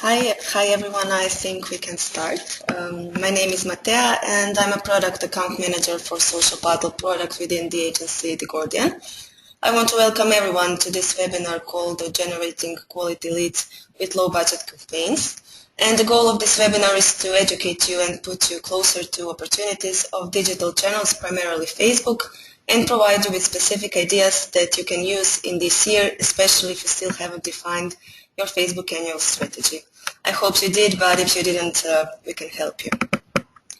Hi everyone. I think we can start. My name is Matea and I'm a product account manager for Social Paddle product within the agency The Guardian. I want to welcome everyone to this webinar called Generating Quality Leads with Low Budget Campaigns. And the goal of this webinar is to educate you and put you closer to opportunities of digital channels, primarily Facebook, and provide you with specific ideas that you can use in this year, especially if you still haven't defined your Facebook annual strategy. I hope you did, but if you didn't, we can help you.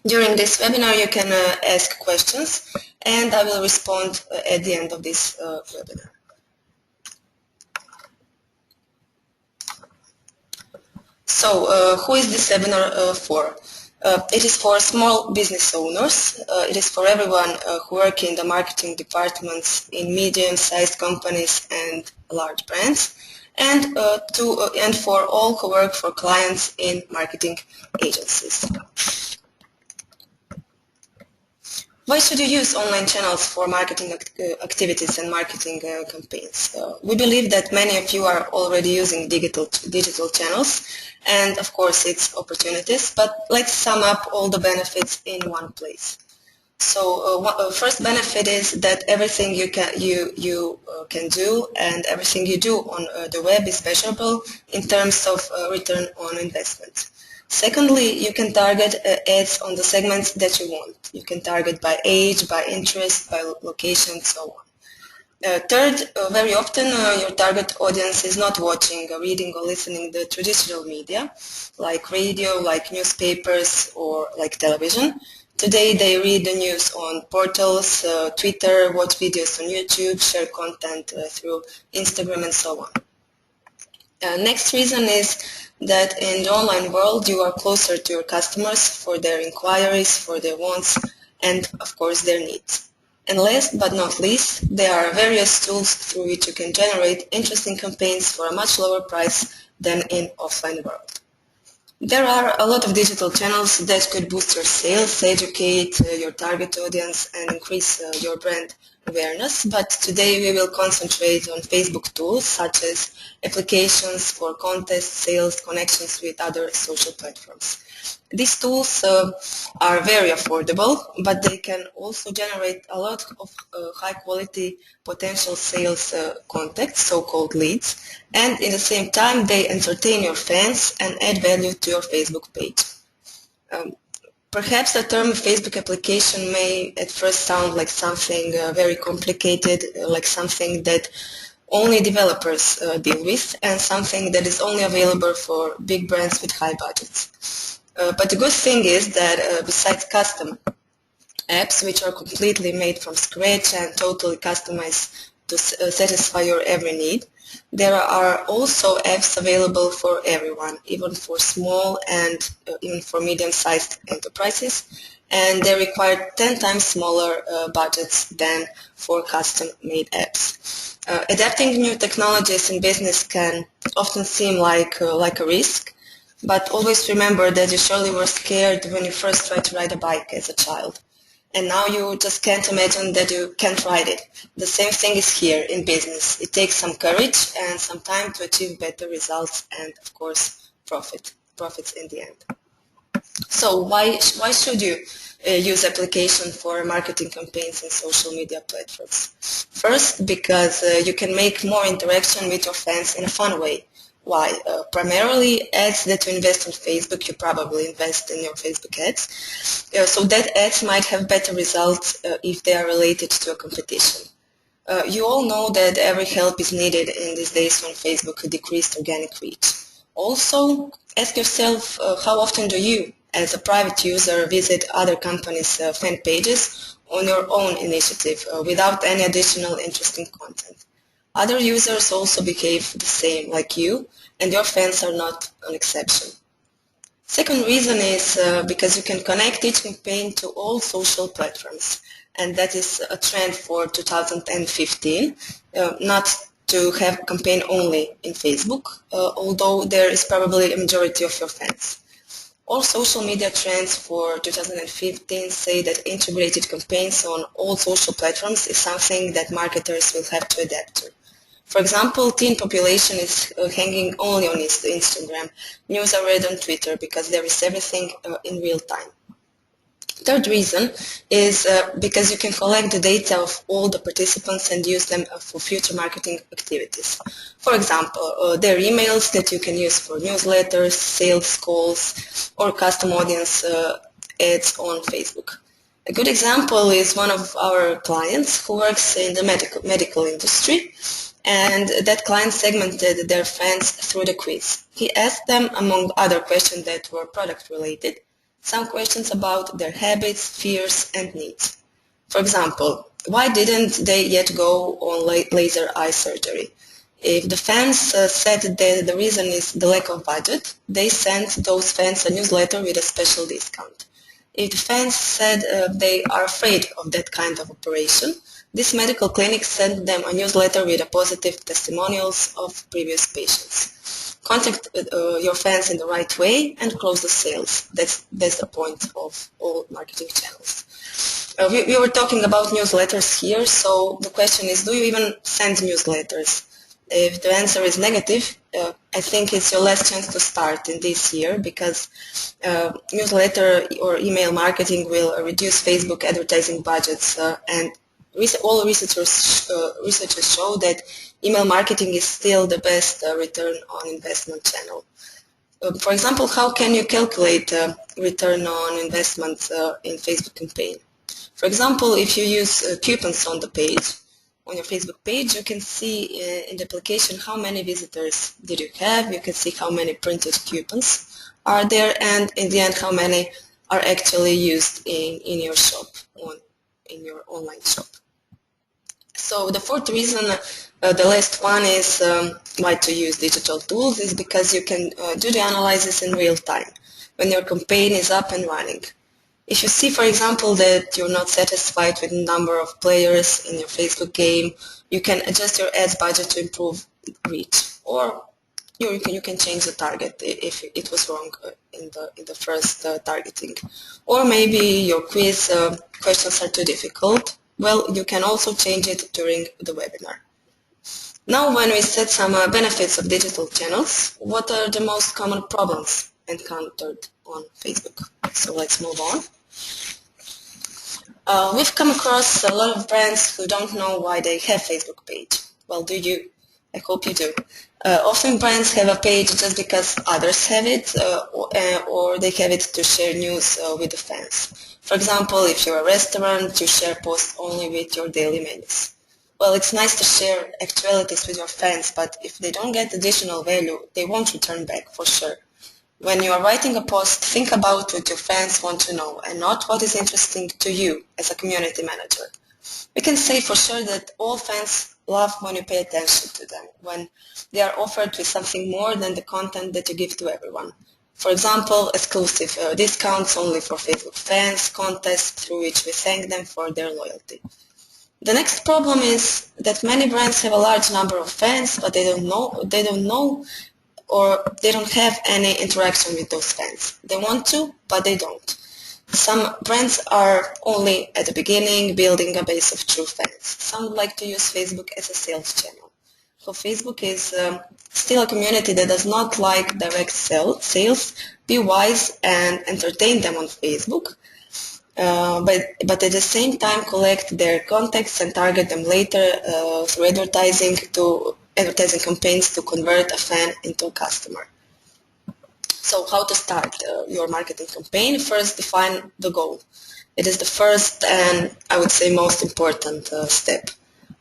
During this webinar, you can ask questions, and I will respond at the end of this webinar. So, who is this webinar for? It is for small business owners. It is for everyone who work in the marketing departments in medium-sized companies and large brands, and for all who work for clients in marketing agencies. Why should you use online channels for marketing activities and marketing campaigns? We believe that many of you are already using digital channels, and of course its opportunities, but let's sum up all the benefits in one place. So first benefit is that everything you can do and everything you do on the web is measurable in terms of return on investment. Secondly, you can target ads on the segments that you want. You can target by age, by interest, by location, and so on. Third, very often your target audience is not watching, reading, or listening to traditional media, like radio, like newspapers, or like television. Today they read the news on portals, Twitter, watch videos on YouTube, share content through Instagram, and so on. Next reason is that in the online world you are closer to your customers for their inquiries, for their wants, and of course their needs. And last but not least, there are various tools through which you can generate interesting campaigns for a much lower price than in offline world. There are a lot of digital channels that could boost your sales, educate your target audience, and increase your brand awareness, but today we will concentrate on Facebook tools such as applications for contests, sales, connections with other social platforms. These tools are very affordable, but they can also generate a lot of high-quality potential sales contacts, so-called leads, and in the same time they entertain your fans and add value to your Facebook page. Perhaps the term Facebook application may at first sound like something very complicated, like something that only developers deal with, and something that is only available for big brands with high budgets. But the good thing is that besides custom apps, which are completely made from scratch and totally customized to satisfy your every need, there are also apps available for everyone, even for small and even for medium-sized enterprises, and they require 10 times smaller budgets than for custom-made apps. Adapting new technologies in business can often seem like a risk, but always remember that you surely were scared when you first tried to ride a bike as a child. And now you just can't imagine that you can't ride it. The same thing is here in business. It takes some courage and some time to achieve better results and, of course, profits in the end. So why should you use application for marketing campaigns and social media platforms? First, because you can make more interaction with your fans in a fun way. Why? Primarily ads that you invest on Facebook, you probably invest in your Facebook ads. So that ads might have better results if they are related to a competition. You all know that every help is needed in these days when Facebook decreased organic reach. Also, ask yourself how often do you, as a private user, visit other companies' fan pages on your own initiative without any additional interesting content. Other users also behave the same like you, and your fans are not an exception. Second reason is because you can connect each campaign to all social platforms, and that is a trend for 2015, not to have a campaign only in Facebook, although there is probably a majority of your fans. All social media trends for 2015 say that integrated campaigns on all social platforms is something that marketers will have to adapt to. For example, teen population is hanging only on Instagram. News are read on Twitter because there is everything in real time. Third reason is because you can collect the data of all the participants and use them for future marketing activities. For example, there are emails that you can use for newsletters, sales calls, or custom audience ads on Facebook. A good example is one of our clients who works in the medical industry, and that client segmented their fans through the quiz. He asked them, among other questions that were product related, some questions about their habits, fears, and needs. For example, why didn't they yet go on laser eye surgery? If the fans said that the reason is the lack of budget, they sent those fans a newsletter with a special discount. If the fans said they are afraid of that kind of operation, this medical clinic sent them a newsletter with a positive testimonials of previous patients. Contact your fans in the right way and close the sales. That's the point of all marketing channels. We were talking about newsletters here, so the question is, do you even send newsletters? If the answer is negative, I think it's your last chance to start in this year, because newsletter or email marketing will reduce Facebook advertising budgets, and all researchers show that email marketing is still the best return on investment channel. For example, how can you calculate return on investment in Facebook campaign? For example, if you use coupons on the page, on your Facebook page, you can see in the application how many visitors did you have. You can see how many printed coupons are there, and in the end how many are actually used in your shop, in your online shop. So the fourth reason, the last one, is why to use digital tools, is because you can do the analysis in real time when your campaign is up and running. If you see, for example, that you're not satisfied with the number of players in your Facebook game, you can adjust your ads budget to improve reach, or you can change the target if it was wrong in the first targeting. Or maybe your quiz questions are too difficult. Well, you can also change it during the webinar. Now, when we set some benefits of digital channels, what are the most common problems encountered on Facebook? So let's move on. We've come across a lot of brands who don't know why they have Facebook page. Well, do you? I hope you do. Often brands have a page just because others have it, or they have it to share news with the fans. For example, if you're a restaurant, you share posts only with your daily menus. Well, it's nice to share actualities with your fans, but if they don't get additional value, they won't return back for sure. When you are writing a post, think about what your fans want to know and not what is interesting to you as a community manager. We can say for sure that all fans love when you pay attention to them, when they are offered with something more than the content that you give to everyone. For example, exclusive discounts only for Facebook fans, contests through which we thank them for their loyalty. The next problem is that many brands have a large number of fans, but they don't know or they don't have any interaction with those fans. They want to, but they don't. Some brands are only at the beginning building a base of true fans. Some like to use Facebook as a sales channel. So Facebook is still a community that does not like direct sales. Be wise and entertain them on Facebook, but at the same time collect their contacts and target them later through advertising campaigns to convert a fan into a customer. So how to start your marketing campaign? First, define the goal. It is the first and I would say most important step.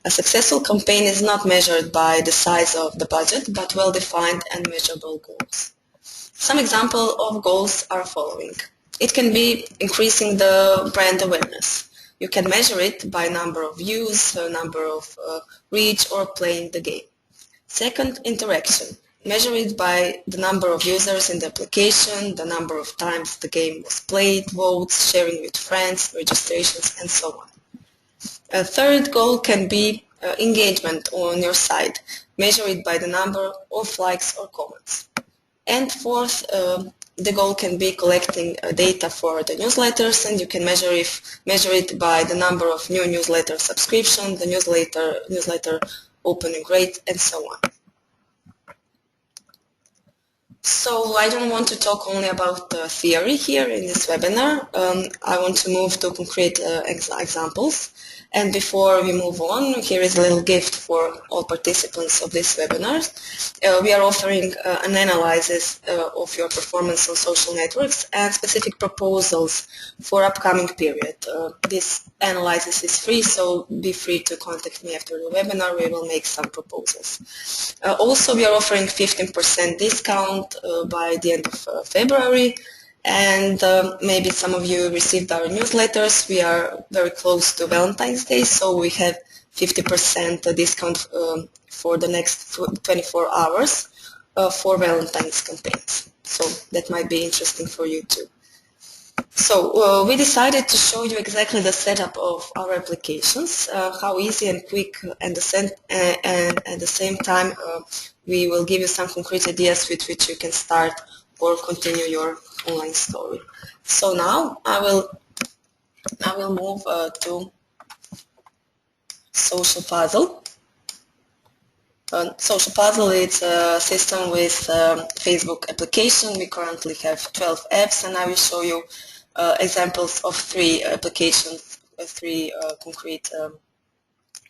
A successful campaign is not measured by the size of the budget, but well-defined and measurable goals. Some examples of goals are following. It can be increasing the brand awareness. You can measure it by number of views, number of reach, or playing the game. Second, interaction. Measure it by the number of users in the application, the number of times the game was played, votes, sharing with friends, registrations, and so on. A third goal can be engagement on your site. Measure it by the number of likes or comments. And fourth, the goal can be collecting data for the newsletters, and you can measure it by the number of new newsletter subscriptions, the newsletter open and rate, and so on. So I don't want to talk only about the theory here in this webinar. I want to move to concrete examples. And before we move on, here is a little gift for all participants of this webinar. We are offering an analysis of your performance on social networks and specific proposals for upcoming period. This analysis is free, so be free to contact me after the webinar. We will make some proposals. Also, we are offering 15% discount by the end of February. And maybe some of you received our newsletters. We are very close to Valentine's Day, so we have 50% discount for the next 24 hours for Valentine's campaigns. So that might be interesting for you too. So we decided to show you exactly the setup of our applications, how easy and quick, and at the same time we will give you some concrete ideas with which you can start or continue your online story. So now I will move to Social Puzzle. Social Puzzle is a system with Facebook application. We currently have 12 apps, and I will show you examples of 3 applications, 3 concrete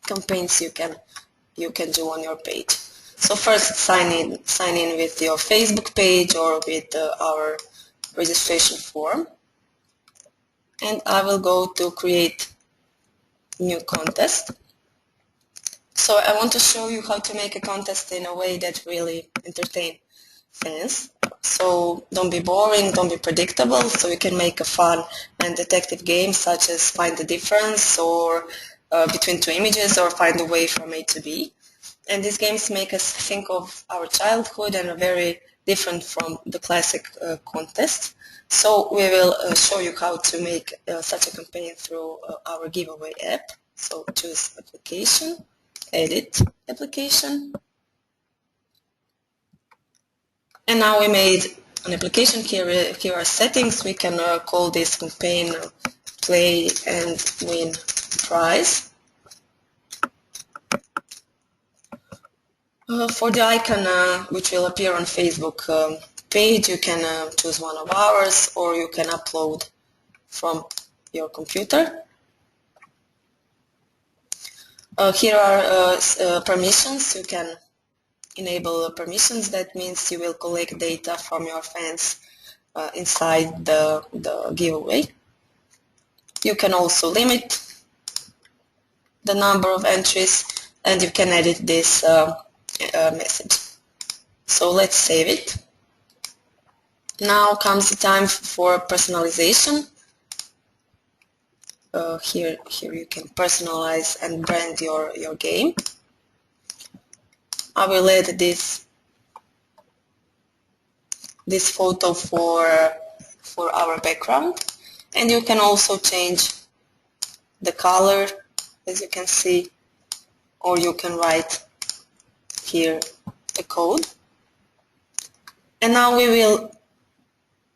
campaigns you can do on your page. So first, sign in with your Facebook page or with our registration form, and I will go to create new contest. So I want to show you how to make a contest in a way that really entertain fans. So don't be boring, don't be predictable, so you can make a fun and detective game such as find the difference or between 2 images or find a way from A to B. And these games make us think of our childhood and are very different from the classic contest. So we will show you how to make such a campaign through our giveaway app. So choose application, edit application. And now we made an application. Here are settings. We can call this campaign Play and Win Prize. For the icon which will appear on Facebook page, you can choose one of ours, or you can upload from your computer. Here are permissions. You can enable permissions. That means you will collect data from your fans inside the giveaway. You can also limit the number of entries, and you can edit this message. So let's save it. Now comes the time for personalization. Here you can personalize and brand your game. I will add this photo for our background, and you can also change the color, as you can see, or you can write here a code. And now we will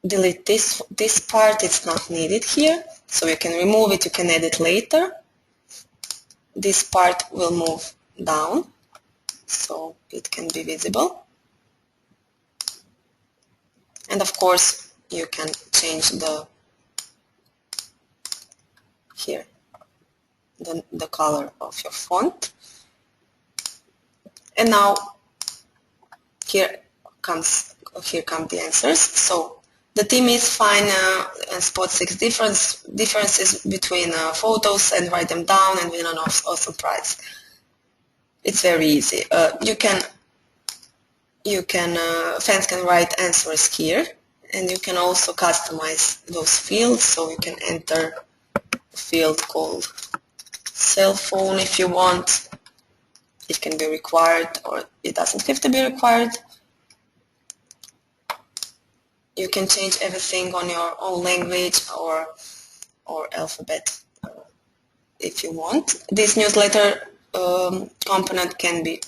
delete this part. It's not needed here, so you can remove it. You can edit later. This part will move down so it can be visible, and of course you can change the color of your font. And now here come the answers. So the team is fine and spot 6 differences between photos and write them down and win an awesome prize. It's very easy. Fans can write answers here, and you can also customize those fields. So you can enter a field called cell phone if you want. It can be required, or it doesn't have to be required. You can change everything on your own language or alphabet if you want. This newsletter component can be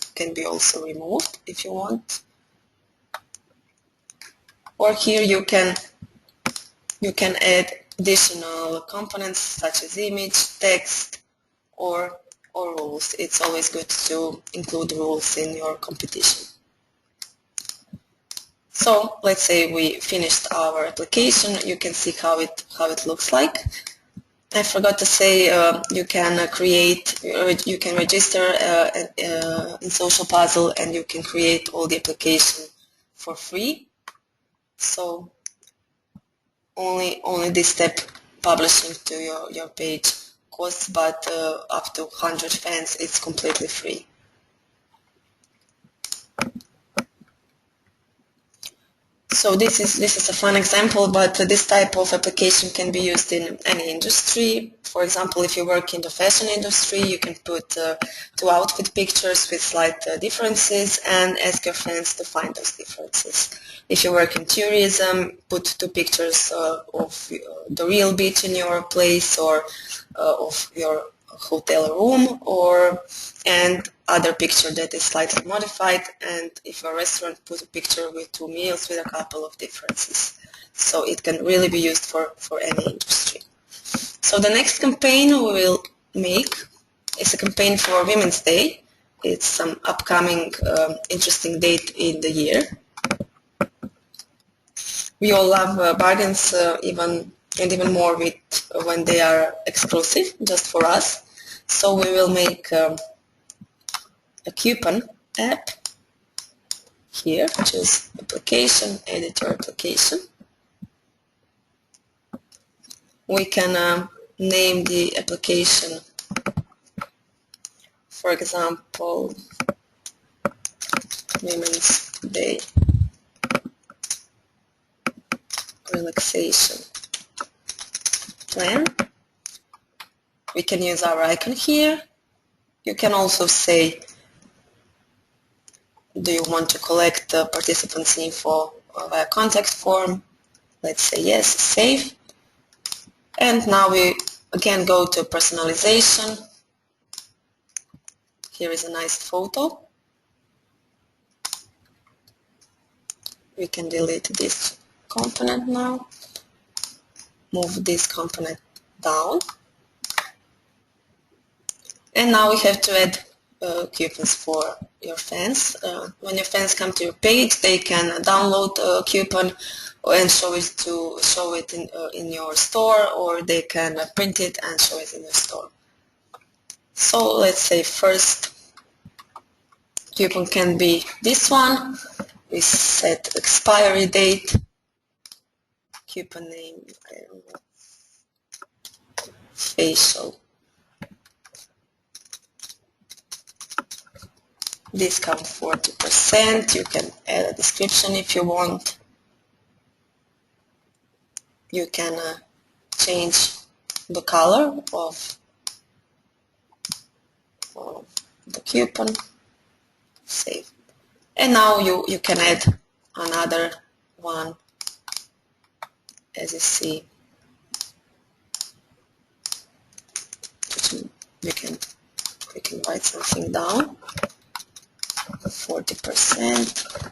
also removed if you want. Or here you can add additional components such as image, text, or or rules. It's always good to include rules in your competition. So let's say we finished our application. You can see how it looks like. I forgot to say you can you can register in Social Puzzle, and you can create all the application for free. So only this step, publishing to your page, costs, but up to 100 fans it's completely free. So this is a fun example, but this type of application can be used in any industry. For example, if you work in the fashion industry, you can put two outfit pictures with slight differences and ask your fans to find those differences. If you work in tourism, put two pictures of the real beach in your place, or of your hotel room, and other picture that is slightly modified, and if a restaurant, put a picture with two meals with a couple of differences. So it can really be used for any industry. So the next campaign we will make is a campaign for Women's Day. It's some upcoming interesting date in the year. We all love bargains, even more when they are exclusive, just for us. So we will make a coupon app. Here, choose application, edit your application. We can name the application, for example, Women's Day Relaxation Plan. We can use our icon here. You can also say, do you want to collect the participants' info via contact form? Let's say yes, save. And now we again go to personalization. Here is a nice photo. We can delete this component now. Move this component down. And now we have to add coupons for your fans. When your fans come to your page, they can download a coupon and show it in your store, or they can print it and show it in your store. So let's say first coupon can be this one. We set expiry date, coupon name, I don't know, facial, discount 40%. You can add a description if you want. You can change the color of the coupon. Save. And now you can add another one, as you see. You can write something down. 40%.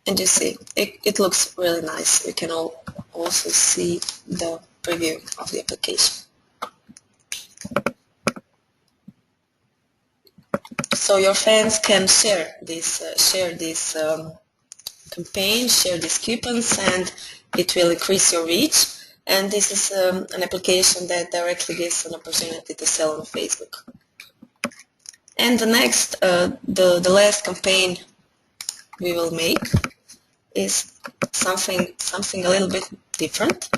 And you see, it looks really nice. You can also see the preview of the application. So your fans can share this campaign, share these coupons, and it will increase your reach. And this is an application that directly gives an opportunity to sell on Facebook. And the next, the last campaign we will make is something a little bit different.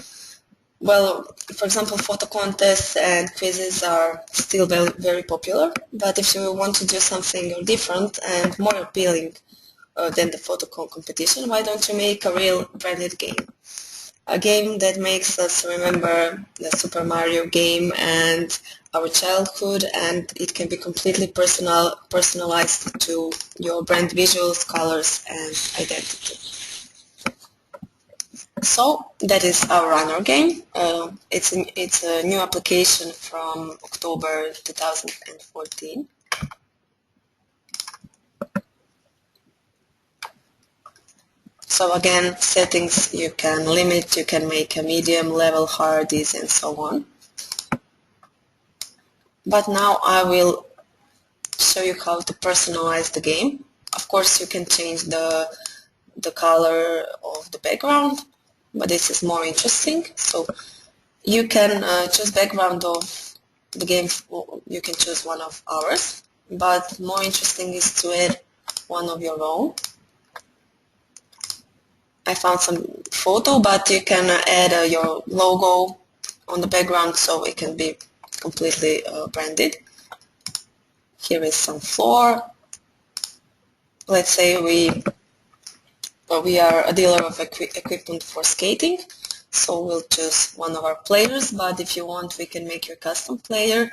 Well, for example, photo contests and quizzes are still very, very popular, but if you want to do something different and more appealing than the photo competition, why don't you make a real branded game? A game that makes us remember the Super Mario game and our childhood, and it can be completely personalized to your brand visuals, colors, and identity. So that is our runner game. It's a new application from October 2014. So again, settings you can limit, you can make a medium, level, hard, easy, and so on. But now I will show you how to personalize the game. Of course, you can change the color of the background, but this is more interesting. So you can choose background of the game. You can choose one of ours, but more interesting is to add one of your own. I found some photo, but you can add your logo on the background so it can be completely branded. Here is some floor. Let's say we are a dealer of equipment for skating, so we'll choose one of our players, but if you want we can make your custom player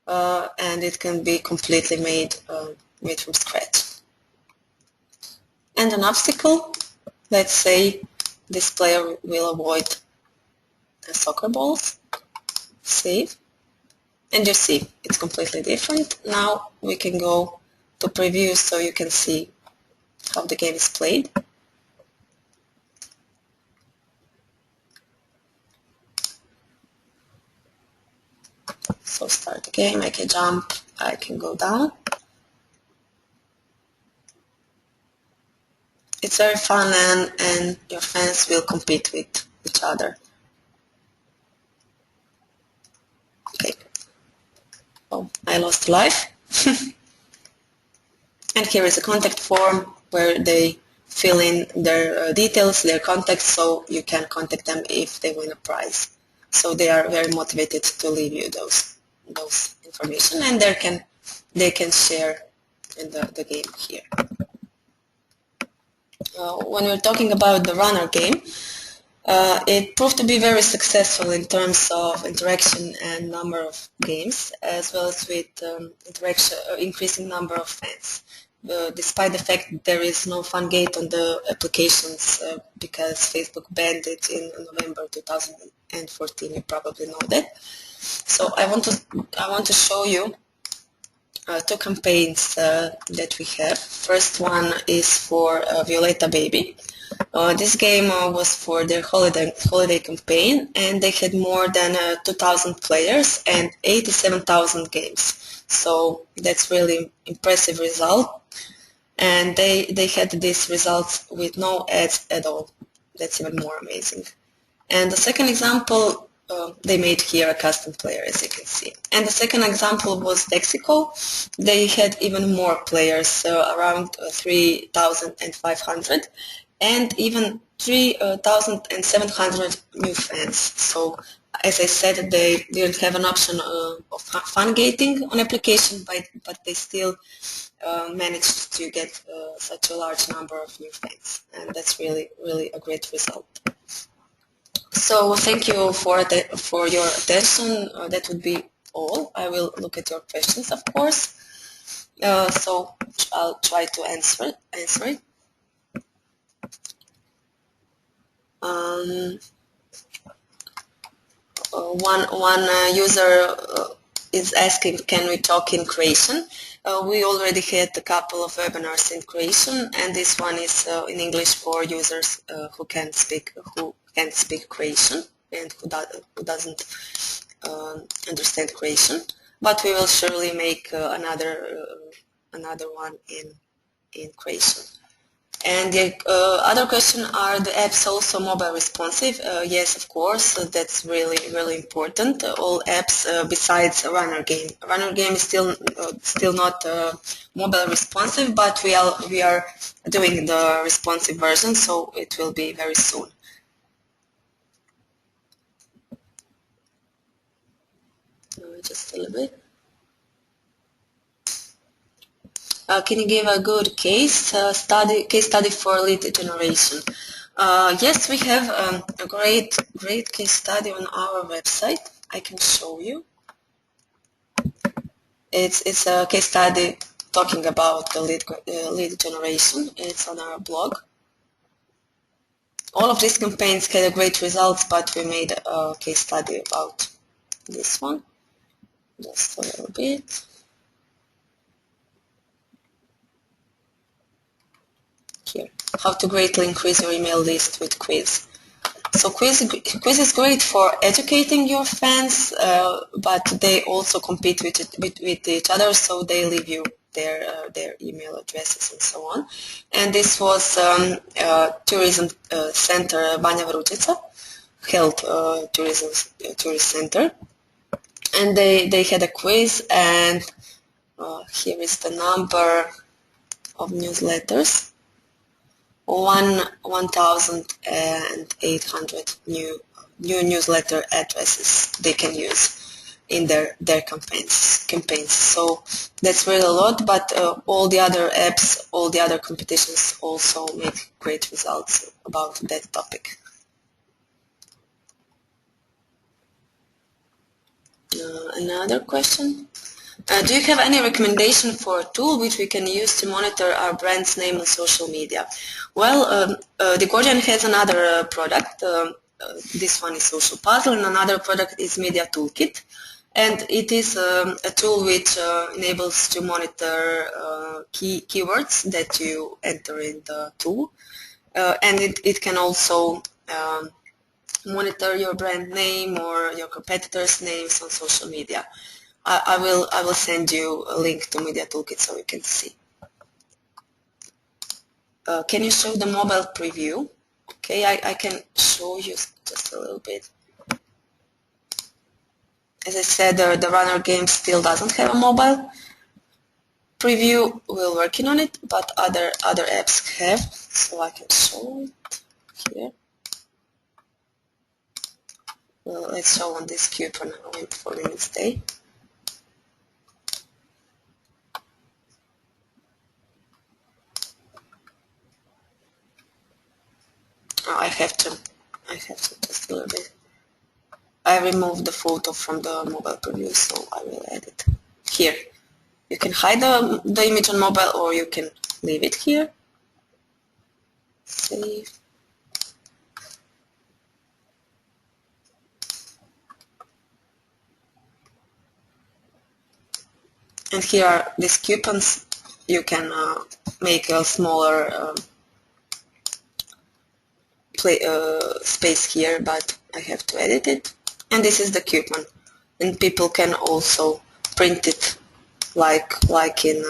and it can be completely made from scratch. And an obstacle, let's say this player will avoid soccer balls. Save, and you see it's completely different. Now we can go to preview so you can see how the game is played. So start the game, I can jump, I can go down. It's very fun and your fans will compete with each other. Okay. Oh, I lost life. And here is a contact form where they fill in their details, their contacts, so you can contact them if they win a prize. So they are very motivated to leave you those information, and they can share in the game here. When we're talking about the runner game, it proved to be very successful in terms of interaction and number of games, as well as with increasing number of fans. Despite the fact that there is no fun gate on the applications because Facebook banned it in November 2014, you probably know that. So I want to show you two campaigns that we have. First one is for Violeta Baby. This game was for their holiday campaign, and they had more than 2,000 players and 87,000 games. So that's really impressive result. And they had these results with no ads at all. That's even more amazing. And the second example, they made here a custom player, as you can see. And the second example was Texico. They had even more players, around 3,500, and even 3,700 new fans. So, as I said, they didn't have an option of fun gating on application, but they still managed to get such a large number of new fans, and that's really, really a great result. So thank you for your attention. That would be all. I will look at your questions, of course. So I'll try to answer it. One user is asking, can we talk in Croatian? We already had a couple of webinars in Croatian, and this one is in English for users who can't speak Croatian and who doesn't understand Croatian. But we will surely make another one in Croatian. And the other question, are the apps also mobile responsive? Yes, of course, that's really, really important. All apps besides a runner game. A runner game is still not mobile responsive, but we are doing the responsive version, so it will be very soon. Just a little bit. Can you give a good case study for lead generation? Yes, we have a great case study on our website. I can show you. It's a case study talking about the lead generation. It's on our blog. All of these campaigns had great results, but we made a case study about this one. Just a little bit. Here, how to greatly increase your email list with quiz. So quiz is great for educating your fans, but they also compete with each other, so they leave you their email addresses and so on. And this was tourism center Banja Vrúčica, health tourist center, and they had a quiz, and here is the number of newsletters. 1,800 new newsletter addresses they can use in their campaigns. So that's really a lot, but all the other apps, all the other competitions also make great results about that topic. Another question. Do you have any recommendation for a tool which we can use to monitor our brand's name on social media? Well, The Guardian has another product. This one is Social Puzzle, and another product is Media Toolkit. And it is a tool which enables to monitor keywords that you enter in the tool. And it can also monitor your brand name or your competitors' names on social media. I will send you a link to Media Toolkit so you can see. Can you show the mobile preview? Okay, I can show you just a little bit. As I said, the Runner game still doesn't have a mobile preview. We're working on it, but other apps have, so I can show it here. Well, let's show on this coupon for Women's Day. Oh, I have to just a little bit. I removed the photo from the mobile preview, so I will add it here. You can hide the image on mobile, or you can leave it here. Save. And here are these coupons. You can make a smaller space here, but I have to edit it. And this is the coupon, and people can also print it like in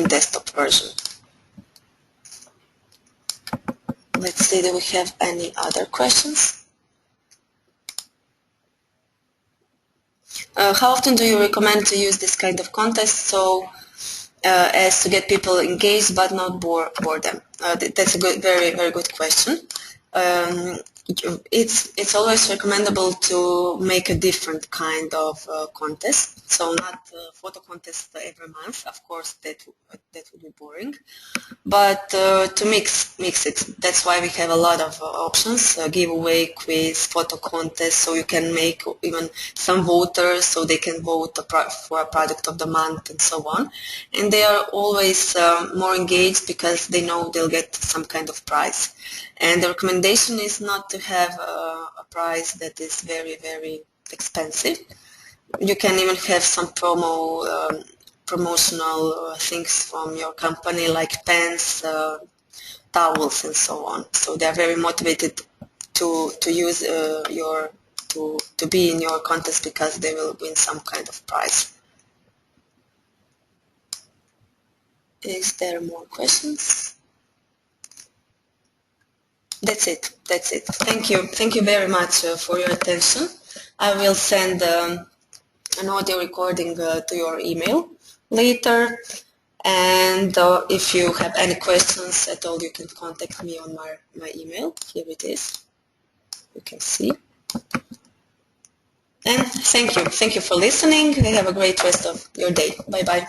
desktop version. Let's see, do we have any other questions? How often do you recommend to use this kind of contest so as to get people engaged but not bore them? That's a very good question. It's always recommendable to make a different kind of contest. So not photo contest every month. Of course, that would be boring. But to mix it. That's why we have a lot of options: giveaway, quiz, photo contest. So you can make even some voters, so they can vote for a product of the month and so on. And they are always more engaged because they know they'll get some kind of prize. And the recommendation is not to have a prize that is very expensive. You can even have some promotional things from your company, like pens, towels, and so on. So they are very motivated to use to be in your contest because they will win some kind of prize. Is there more questions? That's it. Thank you very much for your attention. I will send an audio recording to your email later, and if you have any questions at all, you can contact me on my email. Here it is. You can see. And thank you for listening. Have a great rest of your day. Bye bye.